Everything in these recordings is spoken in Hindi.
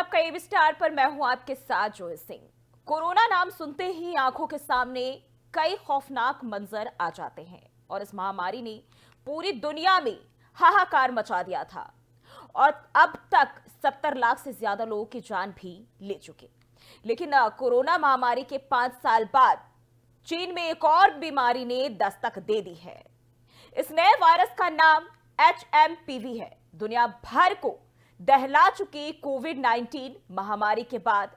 आपका एबी स्टार पर मैं हूं आपके साथ जोय सिंह। कोरोना नाम सुनते ही आंखों के सामने कई खौफनाक मंजर आ जाते हैं और इस महामारी ने पूरी दुनिया में हाहाकार मचा दिया था और अब तक 70 लाख से ज्यादा लोगों की जान भी ले चुके। लेकिन कोरोना महामारी के 5 साल बाद चीन में एक और बीमारी ने दस्तक दे दी है। इस नए वायरस का नाम HMPV है। दुनिया भर को दहला चुकी कोविड-19 महामारी के बाद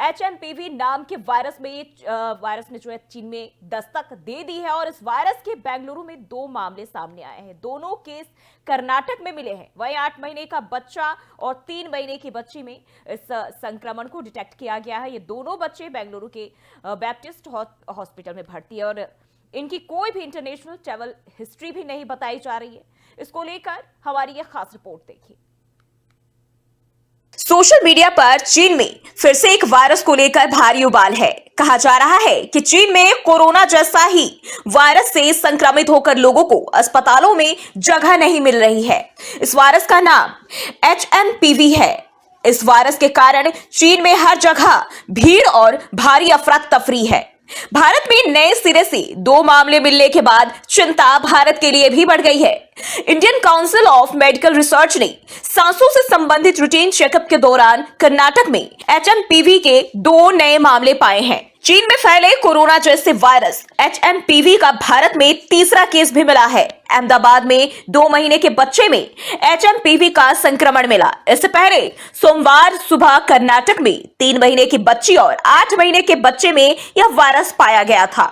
HMPV नाम के वायरस ने जो है चीन में दस्तक दे दी है और इस वायरस के बेंगलुरु में 2 मामले सामने आए हैं। दोनों केस कर्नाटक में मिले हैं। वहीं 8 महीने का बच्चा और 3 महीने की बच्ची में इस संक्रमण को डिटेक्ट किया गया है। ये दोनों बच्चे बेंगलुरु के बैप्टिस्ट हॉस्पिटल में भर्ती है और इनकी कोई भी इंटरनेशनल ट्रैवल हिस्ट्री भी नहीं बताई जा रही है। इसको लेकर हमारी ये खास रिपोर्ट देखिए। सोशल मीडिया पर चीन में फिर से एक वायरस को लेकर भारी उबाल है। कहा जा रहा है कि चीन में कोरोना जैसा ही वायरस से संक्रमित होकर लोगों को अस्पतालों में जगह नहीं मिल रही है। इस वायरस का नाम HMPV है। इस वायरस के कारण चीन में हर जगह भीड़ और भारी अफरा तफरी है। भारत में नए सिरे से 2 मामले मिलने के बाद चिंता भारत के लिए भी बढ़ गई है। Indian council of medical research ने सांसों से संबंधित रूटीन चेकअप के दौरान कर्नाटक में HMPV के 2 नए मामले पाए हैं। चीन में फैले कोरोना जैसे वायरस HMPV का भारत में तीसरा केस भी मिला है। अहमदाबाद में 2 महीने के बच्चे में HMPV का संक्रमण मिला। इससे पहले सोमवार सुबह कर्नाटक में 3 महीने की बच्ची और 8 महीने के बच्चे में यह वायरस पाया गया था।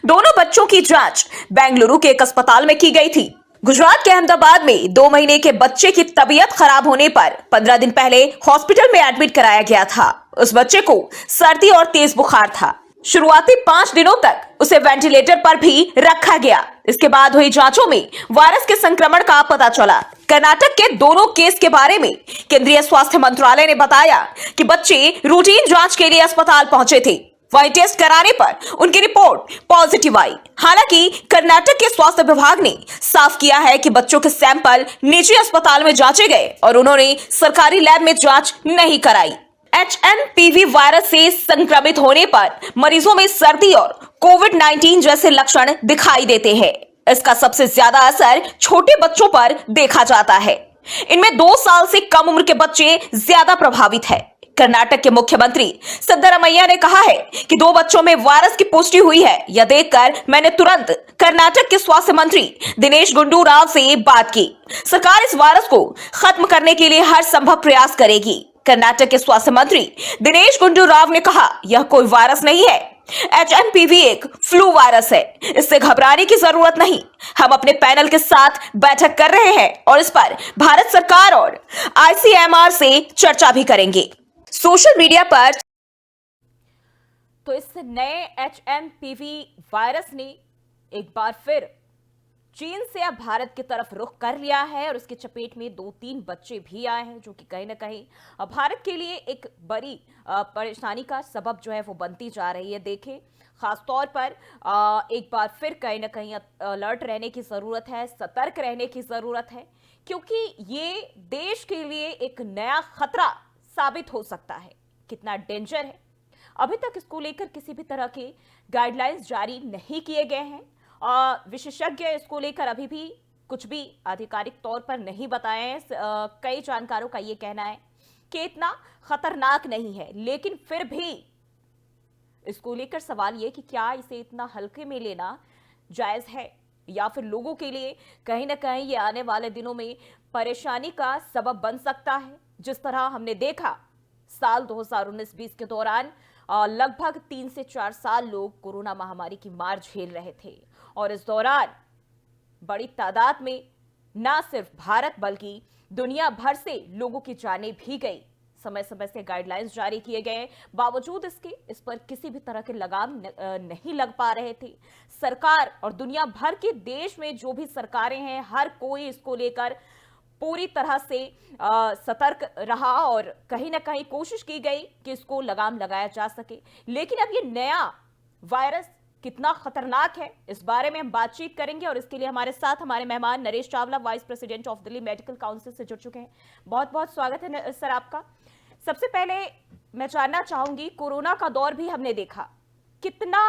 दोनों बच्चों की जांच बेंगलुरु के एक अस्पताल में की गई थी। गुजरात के अहमदाबाद में 2 महीने के बच्चे की तबीयत खराब होने पर 15 दिन पहले हॉस्पिटल में एडमिट कराया गया था। उस बच्चे को सर्दी और तेज बुखार था। शुरुआती 5 दिनों तक उसे वेंटिलेटर पर भी रखा गया। इसके बाद हुई जांचों में वायरस के संक्रमण का पता चला। कर्नाटक के दोनों केस के बारे में केंद्रीय स्वास्थ्य मंत्रालय ने बताया कि बच्चे रूटीन जांच के लिए अस्पताल पहुंचे थे। वहीं टेस्ट कराने पर उनकी रिपोर्ट पॉजिटिव आई। हालांकि कर्नाटक के स्वास्थ्य विभाग ने साफ किया है कि बच्चों के सैंपल निजी अस्पताल में जांचे गए और उन्होंने सरकारी लैब में जांच नहीं कराई। HMPV वायरस से संक्रमित होने पर मरीजों में सर्दी और कोविड-19 जैसे लक्षण दिखाई देते हैं। इसका सबसे ज्यादा असर छोटे बच्चों पर देखा जाता है। इनमें 2 साल से कम उम्र के बच्चे ज्यादा प्रभावित हैं। कर्नाटक के मुख्यमंत्री सिद्धरामैया ने कहा है कि 2 बच्चों में वायरस की पुष्टि हुई है। यह देखकर मैंने तुरंत कर्नाटक के स्वास्थ्य मंत्री दिनेश गुंडूराव से बात की। सरकार इस वायरस को खत्म करने के लिए हर संभव प्रयास करेगी। कर्नाटक के स्वास्थ्य मंत्री दिनेश गुंडूराव ने कहा, यह कोई वायरस नहीं है। HMPV एक फ्लू वायरस है। इससे घबराने की जरूरत नहीं। हम अपने पैनल के साथ बैठक कर रहे हैं और इस पर भारत सरकार और ICMR से चर्चा भी करेंगे। सोशल मीडिया पर तो इस नए HMPV वायरस ने एक बार फिर चीन से अब भारत की तरफ रुख कर लिया है और उसकी चपेट में 2-3 बच्चे भी आए हैं, जो कि कहीं ना कहीं भारत के लिए एक बड़ी परेशानी का सबब जो है वो बनती जा रही है। देखें, खासतौर पर एक बार फिर कहीं ना कहीं अलर्ट रहने की जरूरत है, सतर्क रहने की जरूरत है, क्योंकि ये देश के लिए एक नया खतरा साबित हो सकता है। कितना डेंजर है, अभी तक इसको लेकर किसी भी तरह के गाइडलाइंस जारी नहीं किए गए हैं। विशेषज्ञ इसको लेकर अभी भी कुछ भी आधिकारिक तौर पर नहीं बताए हैं। कई जानकारों का ये कहना है कि इतना खतरनाक नहीं है, लेकिन फिर भी इसको लेकर सवाल ये कि क्या इसे इतना हल्के में लेना जायज है या फिर लोगों के लिए कहीं ना कहीं ये आने वाले दिनों में परेशानी का सबब बन सकता है। जिस तरह हमने देखा साल 2019-20 के दौरान लगभग 3 से 4 साल लोग कोरोना महामारी की मार झेल रहे थे और इस दौरान बड़ी तादाद में न सिर्फ भारत बल्कि दुनिया भर से लोगों की जानें भी गई। समय समय से गाइडलाइंस जारी किए गए, बावजूद इसके इस पर किसी भी तरह के लगाम नहीं लग पा रहे थे। सरकार और दुनिया भर के देश में जो भी सरकारें हैं, हर कोई इसको लेकर पूरी तरह से सतर्क रहा और कहीं ना कहीं कोशिश की गई कि इसको लगाम लगाया जा सके। लेकिन अब ये नया वायरस कितना खतरनाक है, इस बारे में हम बातचीत करेंगे और इसके लिए हमारे साथ हमारे मेहमान Naresh Chawla, vice president of Delhi medical council से जुड़ चुके हैं। बहुत बहुत स्वागत है सर आपका। सबसे पहले मैं जानना चाहूंगी, कोरोना का दौर भी हमने देखा, कितना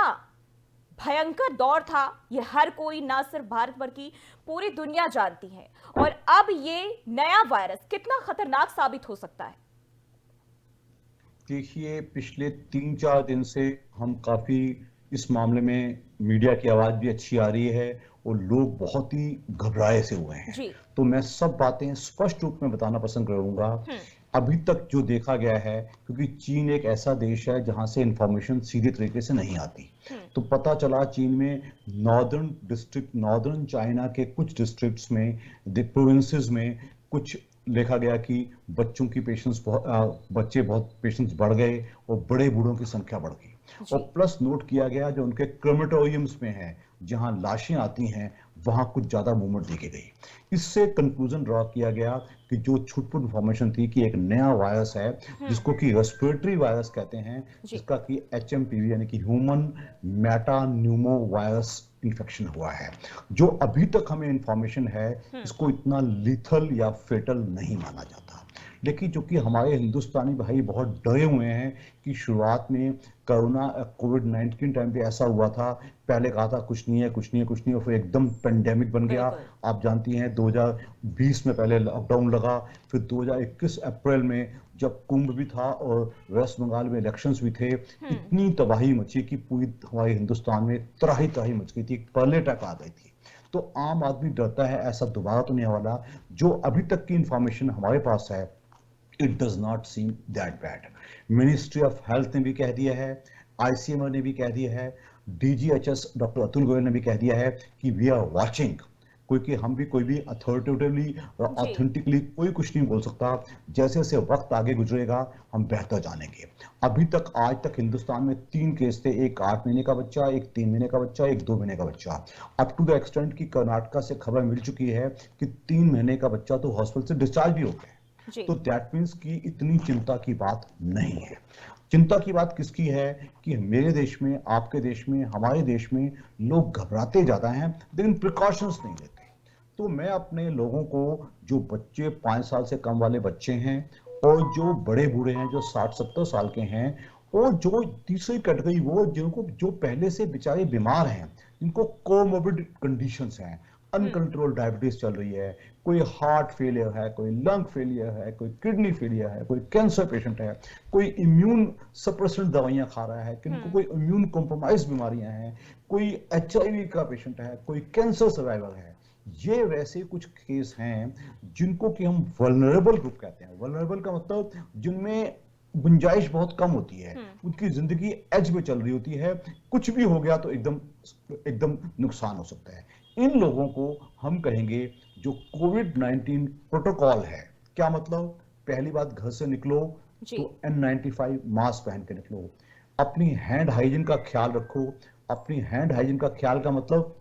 भयंकर दौर था। ये हर कोई, ना सिर्फ भारत भर की, पूरी दुनिया जानती है। और अब ये नया वायरस कितना खतरनाक साबित हो सकता है? देखिए, पिछले 3-4 दिन से हम काफी इस मामले में मीडिया की आवाज भी अच्छी आ रही है और लोग बहुत ही घबराए से हुए हैं। जी। तो मैं सब बातें स्पष्ट रूप में बताना पसंद करूंगा। अभी तक जो देखा गया है, क्योंकि चीन एक ऐसा देश है जहां से इंफॉर्मेशन सीधे तरीके से नहीं आती, तो पता चला चीन में नॉर्दर्न चाइना के कुछ डिस्ट्रिक्ट्स में, प्रोविंसेस में कुछ देखा गया कि बच्चे बहुत पेशेंट्स बढ़ गए और बड़े बूढ़ों की संख्या बढ़ गई। और प्लस नोट किया गया जो उनके क्रेमेटोरियम्स में है, जहां लाशें आती हैं, वहां कुछ ज्यादा मूवमेंट देखी गई। इससे कंक्लूजन ड्रॉ किया गया कि जो छुटपुट इंफॉर्मेशन थी कि एक नया वायरस है जिसको कि रेस्पिरेटरी वायरस कहते हैं, जिसका कि HMPV यानी कि ह्यूमन मेटान्यूमो वायरस इन्फेक्शन हुआ है, जो अभी तक हमें इंफॉर्मेशन है इसको इतना लीथल या फेटल नहीं माना जाता। लेकिन चूंकि हमारे हिंदुस्तानी भाई बहुत डरे हुए हैं कि शुरुआत में कोविड-19 टाइम पे ऐसा हुआ था, पहले कहा था कुछ नहीं है और फिर एकदम पेंडेमिक बन गया। आप जानती हैं 2020 में पहले लॉकडाउन लगा, फिर 2021 अप्रैल में जब कुंभ भी था और वेस्ट बंगाल में इलेक्शंस भी थे, इतनी तबाही मची कि पूरी हमारे हिंदुस्तान में त्राही मच गई थी, पहले अटैक आ गई थी। तो आम आदमी डरता है ऐसा दोबारा तो नहीं वाला। जो अभी तक की इंफॉर्मेशन हमारे पास है, it does not seem that bad. Ministry of health ने भी कह दिया है, ICMR ने भी कह दिया है, DGHS डॉक्टर अतुल गोयल ने भी कह दिया है कि वी आर वॉचिंग, क्योंकि हम भी कोई भी अथॉरिटेटिवली और ऑथेंटिकली कोई कुछ नहीं बोल सकता। जैसे जैसे वक्त आगे गुजरेगा हम बेहतर जानेंगे। अभी तक आज तक हिंदुस्तान में 3 केस थे, एक 8 महीने का बच्चा, एक 3 महीने का बच्चा, एक 2 महीने का बच्चा। अप टू द एक्सटेंट की कर्नाटका से खबर मिल चुकी है कि 3 महीने का बच्चा तो हॉस्पिटल से डिस्चार्ज भी हो गया। तो दैट मीन्स कि इतनी चिंता की बात नहीं है। चिंता की बात किसकी है कि मेरे देश में, आपके देश में, हमारे देश में लोग घबराते ज्यादा हैं लेकिन प्रिकॉशंस नहीं लेते। तो मैं अपने लोगों को, जो बच्चे 5 साल से कम वाले बच्चे हैं और जो बड़े बूढ़े हैं जो 60-70 साल के हैं, और जो तीसरी कैटेगरी वो जिनको जो पहले से बेचारे बीमार हैं, जिनको कोमोर्बिड कंडीशंस हैं, अनकंट्रोल डायबिटीज चल रही है, कोई हार्ट फेलियर है, कोई लंग फेलियर है, कोई किडनी फेलियर है, कोई कैंसर पेशेंट है, कोई इम्यून सप्रेसेंट दवाइयां खा रहा है, किनको कोई इम्यून कॉम्प्रोमाइज बीमारियां हैं, कोई HIV का पेशेंट है, कोई कैंसर सर्वाइवर है। ये वैसे कुछ केस हैं जिनको कि हम वल्नरेबल ग्रुप कहते हैं। वल्नरेबल का मतलब जिनमें गुंजाइश बहुत कम होती है, उनकी जिंदगी एज पे चल रही होती है, कुछ भी हो गया तो एकदम नुकसान हो सकता है। इन लोगों को हम कहेंगे जो कोविड-19 प्रोटोकॉल है। क्या मतलब? पहली बात, घर से निकलो तो N95 मास्क पहन के निकलो, अपनी हैंड हाइजीन का ख्याल रखो। अपनी हैंड हाइजीन का ख्याल का मतलब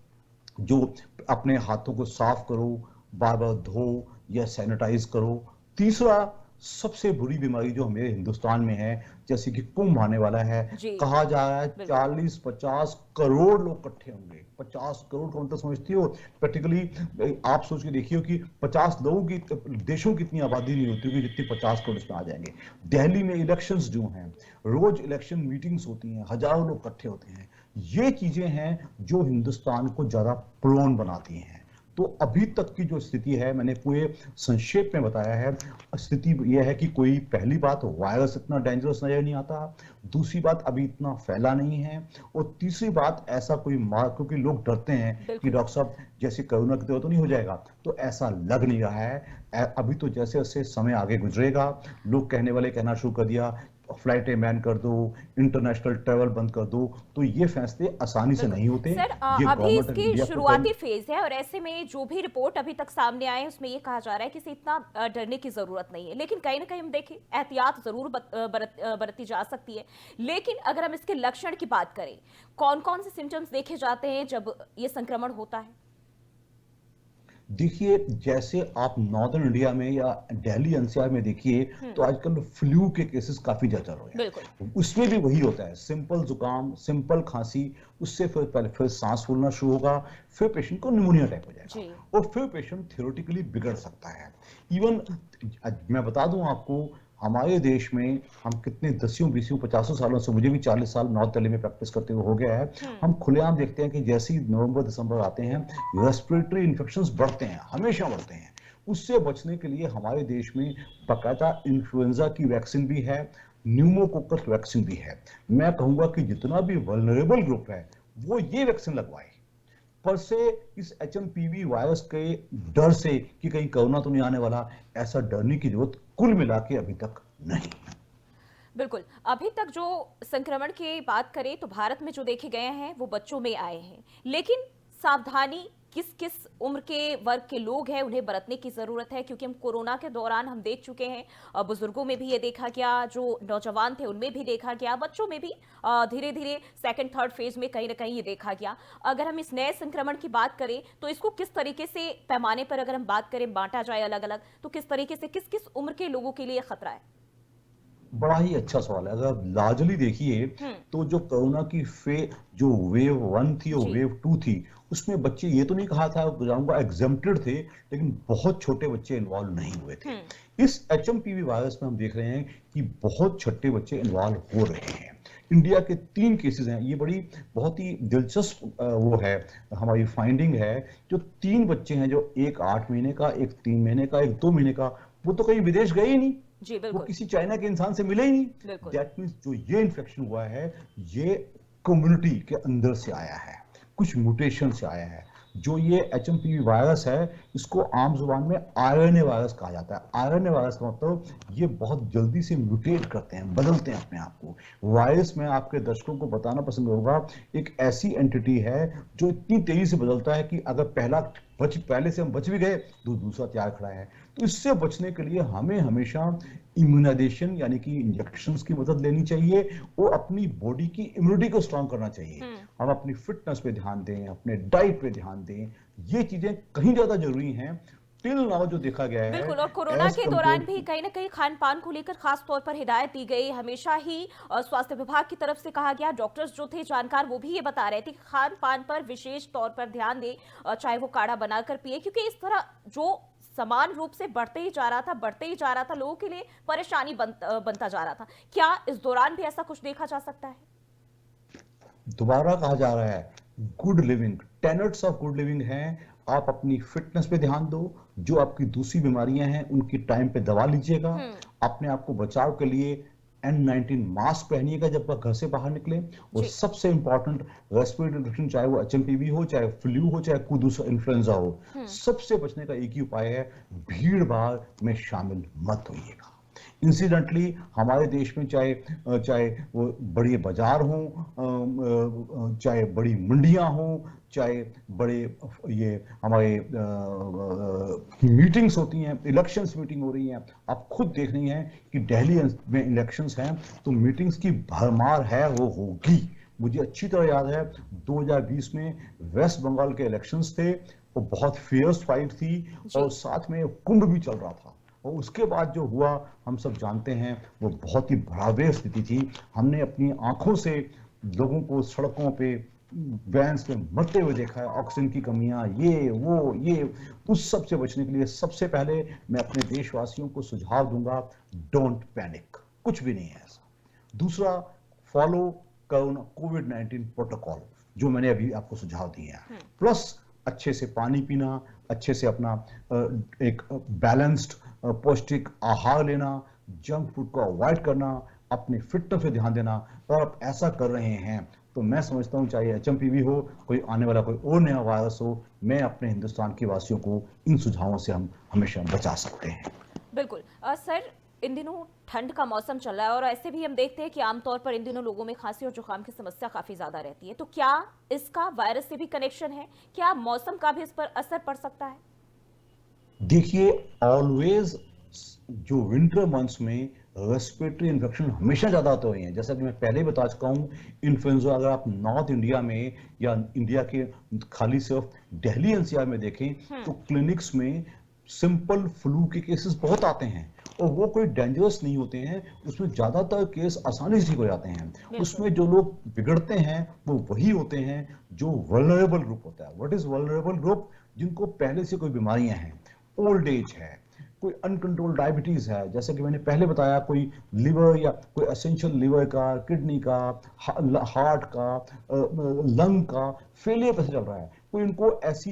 जो अपने हाथों को साफ करो, बार बार धो या सैनिटाइज करो। तीसरा, सबसे बुरी बीमारी जो हमारे हिंदुस्तान में है, जैसे कि कुंभ आने वाला है, कहा जा रहा है 40-50 करोड़ लोग इकट्ठे होंगे। 50 करोड़ का मतलब समझती हो? प्रैक्टिकली आप सोच के देखिए कि 50 लोगों की, देशों की इतनी आबादी नहीं होती होगी जितनी 50 करोड़ इसमें आ जाएंगे। दिल्ली में इलेक्शंस जो हैं, रोज इलेक्शन मीटिंग्स होती हैं, हजारों लोग इकट्ठे होते हैं। ये चीजें हैं जो हिंदुस्तान को ज्यादा प्रोन बनाती हैं। तो अभी तक की जो स्थिति है, मैंने पूरे संक्षेप में बताया है। स्थिति यह है कि कोई, पहली बात, वायरस इतना डेंजरस नजर नहीं आता, दूसरी बात अभी इतना फैला नहीं है, और तीसरी बात ऐसा कोई क्योंकि लोग डरते हैं कि डॉक्टर साहब जैसे कोरोना की तरह तो नहीं हो जाएगा, तो ऐसा लग नहीं रहा है। अभी तो जैसे जैसे समय आगे गुजरेगा, लोग कहना शुरू कर दिया, फ्लाइटें बैन कर दो, इंटरनेशनल ट्रैवल बंद कर दो, तो ये फैसले आसानी से नहीं होते। सर, अभी इसकी शुरुआती फेज है और ऐसे में जो भी रिपोर्ट अभी तक सामने आए उसमें ये कहा जा रहा है कि इसे इतना डरने की जरूरत नहीं है, लेकिन कहीं ना कहीं हम देखें एहतियात जरूर बरती जा सकती है। लेकिन अगर हम इसके लक्षण की बात करें, कौन कौन से सिम्टम्स देखे जाते हैं जब ये संक्रमण होता है? देखिए, जैसे आप नॉर्दर्न इंडिया में या दिल्ली NCR में देखिए तो आजकल फ्लू के केसेस काफी ज्यादा हो रहे हैं। उसमें भी वही होता है, सिंपल जुकाम, सिंपल खांसी, उससे फिर सांस फूलना शुरू होगा, फिर पेशेंट को निमोनिया टाइप हो जाएगा और फिर पेशेंट थ्योरेटिकली बिगड़ सकता है। इवन मैं बता दूं आपको, हमारे देश में हम कितने दसियों बीसियों 50 सालों से, मुझे भी 40 साल नॉर्थ दिल्ली में प्रैक्टिस करते हुए हो गया है, हम खुलेआम देखते हैं कि जैसे ही नवंबर दिसंबर आते हैं रेस्पिरेटरी इन्फेक्शंस बढ़ते हैं, हमेशा बढ़ते हैं। उससे बचने के लिए हमारे देश में बाकायदा इन्फ्लुएंजा की वैक्सीन भी है, न्यूमोकोकस वैक्सीन भी है। मैं कहूंगा कि जितना भी वल्नरेबल ग्रुप है वो ये वैक्सीन लगवाए। पर से इस एचएमपीवी वायरस के डर से कि कहीं कोरोना तो नहीं आने वाला, ऐसा डरने की जरूरत कुल मिला के अभी तक नहीं। बिल्कुल, अभी तक जो संक्रमण की बात करें तो भारत में जो देखे गए हैं वो बच्चों में आए हैं, लेकिन सावधानी किस किस उम्र के वर्ग के लोग हैं उन्हें बरतने की जरूरत है, क्योंकि हम कोरोना के दौरान हम देख चुके हैं, बुजुर्गों में भी ये देखा गया, जो नौजवान थे उनमें भी देखा गया, बच्चों में भी धीरे धीरे सेकंड थर्ड फेज में कहीं ना कहीं ये देखा गया। अगर हम इस नए संक्रमण की बात करें तो इसको किस तरीके से पैमाने पर अगर हम बात करें बांटा जाए अलग अलग, तो किस तरीके से किस किस उम्र के लोगों के लिए खतरा है? बड़ा ही अच्छा सवाल है। अगर आप लार्जली देखिए तो जो कोरोना की जो वेव 1 थी और जी। वेव 2 थी, उसमें बच्चे, ये तो नहीं कहा था जाऊंगा एग्जेम्प्टेड थे, लेकिन बहुत छोटे बच्चे इन्वॉल्व नहीं हुए थे। इस एचएमपीवी वायरस में हम देख रहे हैं कि बहुत छोटे बच्चे इन्वॉल्व हो रहे हैं। इंडिया के 3 केसेस हैं, ये बड़ी बहुत ही दिलचस्प वो है हमारी फाइंडिंग है। जो 3 बच्चे हैं, जो एक 8 महीने का, एक 3 महीने का, एक 2 महीने का, वो तो कहीं विदेश गए ही नहीं, जी वो बिल्कुल। किसी चाइना के इंसान से मिले ही नहीं। दैट मीन्स जो ये इन्फेक्शन हुआ है ये कम्युनिटी के अंदर से आया है, कुछ म्यूटेशन से आया है। जो ये एचएमपीवी वायरस है इसको आम जुबान में आरएनए वायरस कहा जाता है। आरएनए वायरस का मतलब ये बहुत जल्दी से म्यूटेट करते हैं, बदलते हैं अपने आप को। वायरस में आपके दर्शकों को बताना पसंद होगा, एक ऐसी एंटिटी है जो इतनी तेजी से बदलता है कि अगर पहले से हम बच भी गए तो दूसरा तैयार खड़ा है। तो इससे बचने के लिए हमें हमेशा इम्यूनाइजेशन यानी कि इंजेक्शंस की मदद लेनी चाहिए और अपनी बॉडी की इम्यूनिटी को स्ट्रांग करना चाहिए। हम अपनी फिटनेस पे ध्यान दें, अपने डाइट पे ध्यान दें, ये चीजें कहीं ज्यादा जरूरी हैं। टिल नाउ जो देखा गया है, बिल्कुल, और कोरोना एज के दौरान भी कम्पेयर कहीं ना कहीं खान पान को लेकर खास तौर पर हिदायत दी गई। हमेशा ही स्वास्थ्य विभाग की तरफ से कहा गया, डॉक्टर्स जो थे जानकार वो भी ये बता रहे थे कि खान पान पर विशेष तौर पर ध्यान दें, चाहे वो काढ़ा बनाकर पिए, क्योंकि इस तरह जो समान रूप से बढ़ते ही जा रहा था, लोगों के लिए परेशानी बनता जा रहा था। क्या इस दौरान भी ऐसा कुछ देखा जा सकता है? दोबारा कहा जा रहा है good living, tenets of good living हैं। आप अपनी फिटनेस पे ध्यान दो, जो आपकी दूसरी बीमारियां हैं उनकी टाइम पे दवा लीजिएगा, अपने आप को बचाव के लिए N19 मास्क पहनिएगा जब आप घर से बाहर निकले, और सबसे इंपॉर्टेंट रेस्पिरेटरी इन्फेक्शन, चाहे वो एचएमपीवी हो, चाहे फ्लू हो, चाहे कोई दूसरा इन्फ्लुएंजा हो, सबसे बचने का एक ही उपाय है, भीड़ भाड़ में शामिल मत होइएगा। इंसिडेंटली हमारे देश में चाहे वो बड़े बाजार हों, चाहे बड़ी मंडियां हों, चाहे बड़े ये हमारे मीटिंग्स होती हैं, इलेक्शंस मीटिंग हो रही हैं, आप खुद देख रही हैं कि दिल्ली में इलेक्शंस हैं तो मीटिंग्स की भरमार है, वो होगी। मुझे अच्छी तरह याद है 2020 में वेस्ट बंगाल के इलेक्शंस थे, वो बहुत फियर्स फाइट थी और साथ में कुंभ भी चल रहा था, और उसके बाद जो हुआ हम सब जानते हैं, वो बहुत ही भयावह स्थिति थी। हमने अपनी आंखों से लोगों को सड़कों पे वैन्स में मरते हुए देखा है, ऑक्सीजन की कमियां, ये उस सब से बचने के लिए सबसे पहले मैं अपने देशवासियों को सुझाव दूंगा, डोंट पैनिक, कुछ भी नहीं है ऐसा। दूसरा, फॉलो कोविड-19 प्रोटोकॉल जो मैंने अभी आपको सुझाव दिए हैं, प्लस अच्छे से पानी पीना, अच्छे से अपना एक बैलेंस्ड पौष्टिक आहार लेना, जंक फूड को अवॉइड करना, अपनी फिटनेस पे ध्यान देना। और आप ऐसा कर रहे हैं तो मैं समझता हूं चाहे एचएमपीवी हो, कोई आने वाला कोई और नया वायरस हो, मैं अपने हिंदुस्तान के वासियों को इन सुझावों से हम हमेशा बचा सकते हैं। बिल्कुल। सर, इन दिनों ठंड का मौसम चल रहा है और ऐसे भी हम देखते हैं कि आमतौर पर इन दिनों लोगों में खांसी और जुकाम की समस्या काफी ज्यादा रहती है, तो क्या इसका वायरस से भी कनेक्शन है? क्या मौसम का भी इस पर असर पड़ सकता है? देखिए, ऑलवेज जो विंटर मंथ्स में रेस्पिरेटरी इन्फेक्शन हमेशा ज्यादा होते हैं। जैसा कि मैं पहले ही बता चुका हूं, इन्फ्लुएंजा अगर आप नॉर्थ इंडिया में या इंडिया के खाली सिर्फ दिल्ली एनसीआर में देखें तो क्लिनिक्स में सिंपल फ्लू के केसेस बहुत आते हैं, और वो कोई डेंजरस नहीं होते हैं, उसमें ज्यादातर केस आसानी से ठीक हो जाते हैं। उसमें जो लोग बिगड़ते हैं वो वही होते हैं जो वल्नरेबल ग्रुप होता है। What is vulnerable group? जिनको पहले से कोई बीमारियां हैं, ओल्ड एज है, कोई अनकंट्रोल्ड डायबिटीज है, जैसे कि मैंने पहले बताया, कोई लिवर या कोई एसेंशियल लिवर का, किडनी का, हार्ट का, लंग का फेलियर कैसे चल रहा है, कोई इनको ऐसी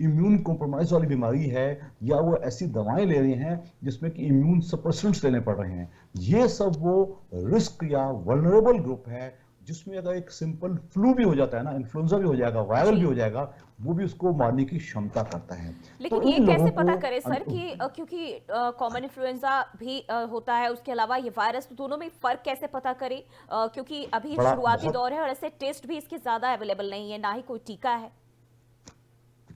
इम्यून कॉम्प्रोमाइज वाली बीमारी है, या वो ऐसी दवाएं ले रहे हैं जिसमें कि इम्यून सप्रेसेंट्स लेने पड़ रहे हैं, ये सब वो रिस्क या वल्नरेबल ग्रुप है जिसमें अगर एक सिंपल फ्लू भी हो जाता है ना, इन्फ्लुएंजा भी हो जाएगा, वायरल भी हो जाएगा, वो भी उसको मारने की क्षमता करता है। लेकिन ये कैसे पता करें सर कि क्योंकि कॉमन इन्फ्लुएंजा भी होता है, उसके अलावा ये वायरस, तो दोनों में फर्क कैसे पता करें, क्योंकि अभी शुरुआती दौर है और ऐसे टेस्ट भी इसके ज्यादा अवेलेबल नहीं है, ना ही कोई टीका है।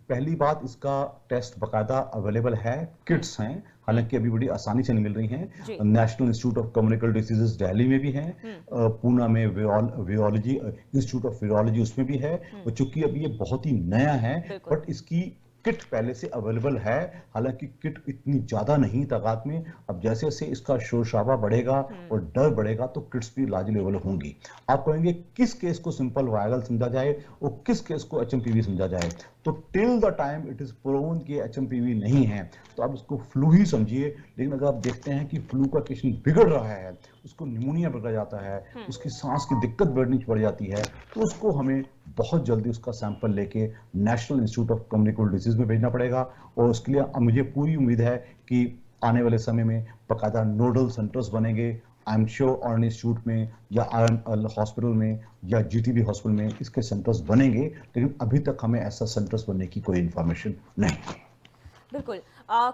पहली बात, इसका टेस्ट बकायदा अवेलेबल है, किट्स हैं, हालांकि अभी बड़ी आसानी से नहीं मिल रही हैं। National institute of communicable diseases Delhi में भी है, पूना में वीरोलॉजी इंस्टीट्यूट ऑफ वीरोलॉजी उसमें भी है, और चूंकि अभी ये बहुत ही नया है, बट इसकी किट पहले से अवेलेबल है, हालांकि किट इतनी ज्यादा नहीं तादाद में। अब जैसे जैसे इसका शोर-शराबा बढ़ेगा और डर बढ़ेगा तो किट्स भी लार्जली अवेलेबल होंगी। आप कहेंगे किस केस को सिंपल वायरल समझा जाए और किस केस को एचएमपीवी समझा जाए, तो till the time it is proven कि एचएमपीवी नहीं है तो आप इसको फ्लू ही समझिए। लेकिन अगर आप देखते हैं कि फ्लू का पेशेंट बिगड़ रहा है, उसको निमोनिया बिगड़ जाता है, उसकी सांस की दिक्कत बढ़नी पड़ जाती है, तो उसको हमें बहुत जल्दी उसका सैंपल लेके नेशनल इंस्टीट्यूट ऑफ कम्युनिकल डिसीज में भेजना पड़ेगा। और उसके लिए मुझे पूरी उम्मीद है कि आने वाले समय में बाकायदा नोडल सेंटर्स बनेंगे। I am sure on institute में या आईएम हॉस्पिटल में या जीटीबी हॉस्पिटल में इसके सेंटर्स बनेंगे, लेकिन अभी तक हमें ऐसा सेंटर्स बनने की कोई इंफॉर्मेशन नहीं है। बिल्कुल।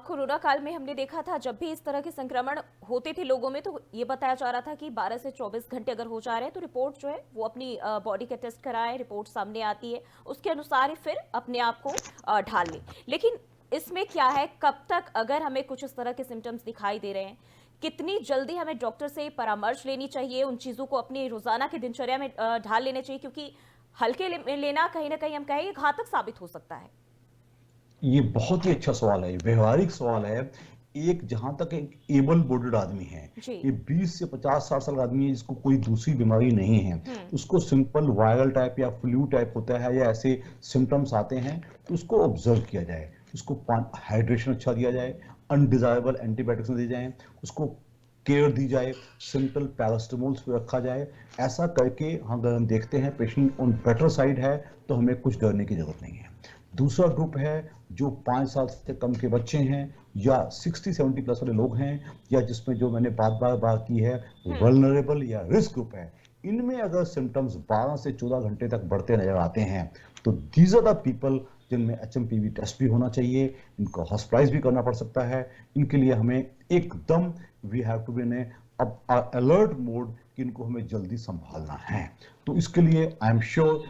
कोरोना काल में हमने देखा था जब भी इस तरह के संक्रमण होते थे लोगों में, तो ये बताया जा रहा था कि 12 से 24 घंटे अगर हो जा रहे हैं तो रिपोर्ट जो है वो अपनी बॉडी का टेस्ट कराएं, रिपोर्ट सामने आती है, उसके अनुसार ही फिर अपने आप को ढाल लें। लेकिन इसमें क्या है, कब तक अगर हमें कुछ इस तरह के सिम्टम्स दिखाई दे रहे हैं, कितनी जल्दी हमें डॉक्टर से परामर्श लेनी चाहिए, उन चीज़ों को अपनी रोजाना की दिनचर्या में ढाल लेना चाहिए, क्योंकि हल्के लेना कहीं ना कहीं हम कहें घातक साबित हो सकता है। ये बहुत ही अच्छा सवाल है, व्यवहारिक सवाल है। एक जहां तक एक एबल बॉडीड आदमी है, ये 20 से 50-60 साल का आदमी है जिसको कोई दूसरी बीमारी नहीं है, उसको सिंपल वायरल टाइप या फ्लू टाइप होता है या ऐसे सिम्टम्स आते हैं, तो उसको ऑब्जर्व किया जाए, उसको हाइड्रेशन अच्छा दिया जाए, अनडिजायरेबल एंटीबायोटिक्स दिए जाए, उसको केयर दी जाए, सिंपल पैरास्टामोल्स पे रखा जाए। ऐसा करके अगर हम देखते हैं पेशेंट ऑन बेटर साइड है तो हमें कुछ डरने की जरूरत नहीं है। दूसरा ग्रुप है जो 5 साल से कम के बच्चे हैं या 60-70 प्लस वाले लोग हैं, या जिसमें जो मैंने बात की है वल्नरेबल या रिस्क ग्रुप है। इनमें अगर सिम्टम्स 12 से 14 घंटे तक बढ़ते नजर आते हैं तो दीज आर द पीपल जिनमें एचएमपीवी टेस्ट भी होना चाहिए, इनको हॉस्पिटलाइज भी करना पड़ सकता है। इनके लिए हमें एकदम we have to be in alert mode कि इनको हमें जल्दी संभालना है। तो इसके लिए आई एम श्योर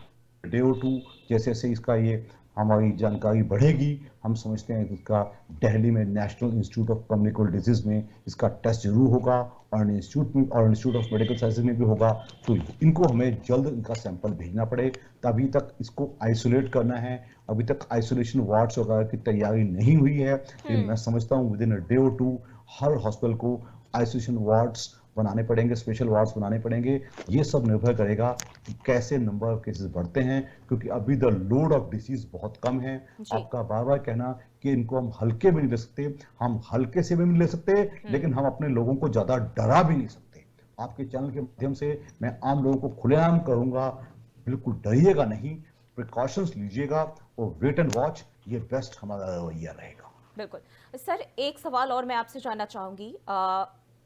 डे और 2 जैसे जैसे इसका ये हमारी जानकारी बढ़ेगी, हम समझते हैं कि इसका दिल्ली में नेशनल इंस्टीट्यूट ऑफ कम्युनिकल डिजीज में इसका टेस्ट जरूर होगा और इंस्टीट्यूट ऑफ मेडिकल साइंसेज में भी होगा। तो इनको हमें जल्द इनका सैंपल भेजना पड़े। तभी तक इसको आइसोलेट करना है। अभी तक आइसोलेशन वार्ड्स वगैरह की तैयारी नहीं हुई है, लेकिन मैं समझता हूँ विद इन अ डे और 2 हर हॉस्पिटल को आइसोलेशन वार्ड्स बनाने पड़ेंगे, स्पेशल वार्ड्स बनाने पड़ेंगे। ये सब निर्भर करेगा कि कैसे नंबर ऑफ केसेस बढ़ते हैं, क्योंकि अभी द लोड ऑफ डिसीज बहुत कम है। आपका बार बार कहना कि इनको हम हल्के में नहीं ले सकते, हम हल्के से भी नहीं ले सकते, लेकिन हम अपने लोगों को ज्यादा डरा भी नहीं सकते। आपके चैनल के माध्यम से मैं आम लोगों को खुलेआम करूंगा, बिल्कुल डरिएगा नहीं, प्रिकॉशंस लीजिएगा और वेट एंड वॉच, ये बेस्ट हमारा रवैया रहेगा। बिल्कुल सर, एक सवाल और मैं आपसे जानना चाहूंगी,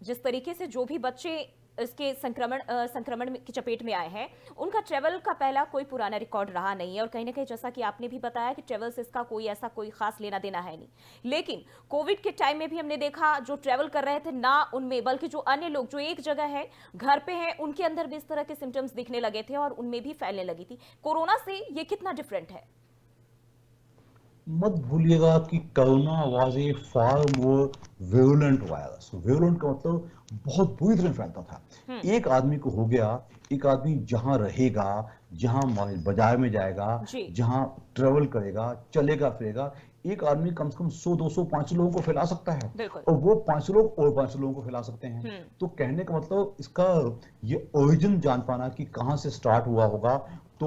जिस तरीके से जो भी बच्चे इसके संक्रमण की चपेट में आए हैं, उनका ट्रेवल का पहला कोई पुराना रिकॉर्ड रहा नहीं है, और कहीं ना कहीं जैसा कि आपने भी बताया कि ट्रेवल से इसका कोई खास लेना देना है नहीं। लेकिन कोविड के टाइम में भी हमने देखा जो ट्रेवल कर रहे थे ना उनमें, बल्कि जो अन्य लोग जो एक जगह है घर पे हैं, उनके अंदर भी इस तरह के सिम्टम्स दिखने लगे थे और उनमें भी फैलने लगी थी। कोरोना से ये कितना डिफरेंट है? मत भूलिएगा कि corona was a far more virulent virus. Virulent का मतलब बहुत बुरी तरह फैलता था। एक आदमी को हो गया, एक आदमी जहां रहेगा, जहां बाजार में जाएगा, जहां ट्रेवल करेगा, चलेगा फिरेगा, एक आदमी कम से कम 100, 200, 500 लोगों को फैला सकता है, और वो 500 लोग और 500 लोगों को फैला सकते हैं। तो कहने का मतलब इसका ये ओरिजिन जान पाना कि कहां से स्टार्ट हुआ होगा, तो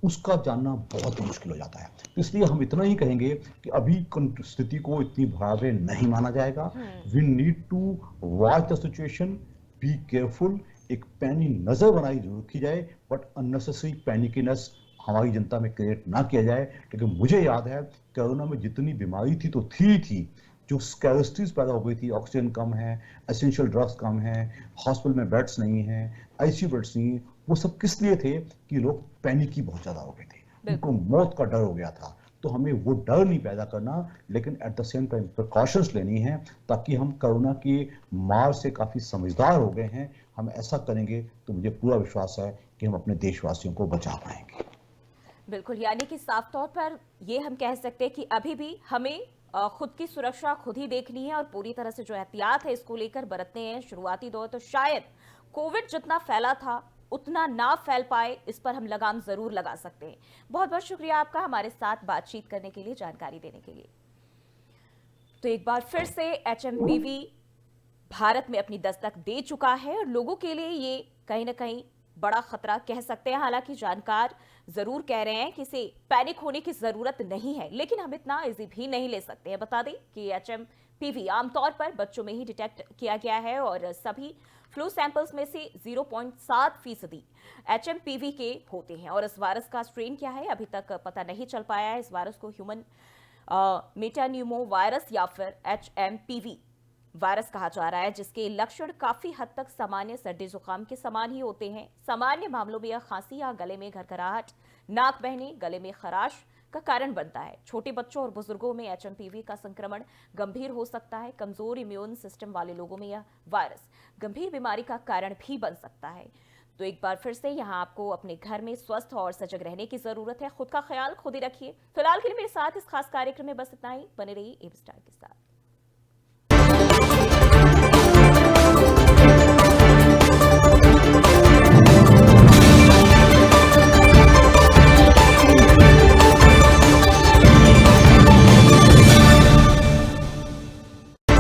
उसका जानना बहुत ही मुश्किल हो जाता है। तो इसलिए हम इतना ही कहेंगे कि अभी स्थिति को इतनी भयावह नहीं माना जाएगा। We need to watch the situation, be careful, एक पैनी नजर बनाई जरूर की जाए, बट अननेसेसरी पैनिकीनेस हमारी जनता में क्रिएट ना किया जाए। क्योंकि मुझे याद है कोरोना में जितनी बीमारी थी तो थी, जो स्कैरसिटीज पैदा हो गई थी, ऑक्सीजन कम है, एसेंशियल ड्रग्स कम है, हॉस्पिटल में बेड्स नहीं है, आईसीयू बेड्स नहीं है, वो सब किस लिए थे कि लोग पैनिकी बहुत ज्यादा हो गए थे, उनको मौत का डर हो गया था। तो हमें वो डर नहीं पैदा करना, लेकिन at the same time precautions लेनी है, ताकि हम कोरोना की मार से काफी समझदार हो गए हैं। हम ऐसा करेंगे तो मुझे पूरा विश्वास है कि हम अपने देशवासियों को बचा पाएंगे। बिल्कुल, यानी कि साफ तौर पर ये हम कह सकते हैं कि अभी भी हमें खुद की सुरक्षा खुद ही देखनी है और पूरी तरह से जो एहतियात है इसको लेकर बरतने हैं। शुरुआती दौर तो शायद कोविड जितना फैला था उतना ना फैल पाए, इस पर हम लगाम जरूर लगा सकते हैं। बहुत बहुत शुक्रिया आपका हमारे साथ बातचीत करने के लिए, जानकारी देने के लिए। तो एक बार फिर से HMPV भारत में अपनी दस्तक दे चुका है और लोगों के लिए ये कहीं ना कहीं बड़ा खतरा कह सकते हैं। हालांकि जानकार जरूर कह रहे हैं कि इसे पैनिक होने की जरूरत नहीं है, लेकिन हम इतना इजी भी नहीं ले सकते हैं। बता दें कि HMPV आमतौर पर बच्चों में ही डिटेक्ट किया गया है और सभी फ्लू सैंपल्स में से 0.7% HMPV के होते हैं। और इस वायरस का स्ट्रेन क्या है अभी तक पता नहीं चल पाया है। इस वायरस को ह्यूमन मेटान्यूमो वायरस या फिर HMPV वायरस कहा जा रहा है, जिसके लक्षण काफी हद तक सामान्य सर्दी जुकाम के समान ही होते हैं। सामान्य मामलों में यह खांसी या गले में घरघराहट, नाक बहने, गले में खराश का कारण बनता है। छोटे बच्चों और बुजुर्गों में HMPV का संक्रमण गंभीर हो सकता है। कमजोर इम्यून सिस्टम वाले लोगों में यह वायरस गंभीर बीमारी का कारण भी बन सकता है। तो एक बार फिर से यहाँ आपको अपने घर में स्वस्थ और सजग रहने की जरूरत है। खुद का ख्याल खुद ही रखिए। फिलहाल के लिए मेरे साथ इस खास कार्यक्रम में बस इतना ही। बने रहिए एबी स्टार के साथ।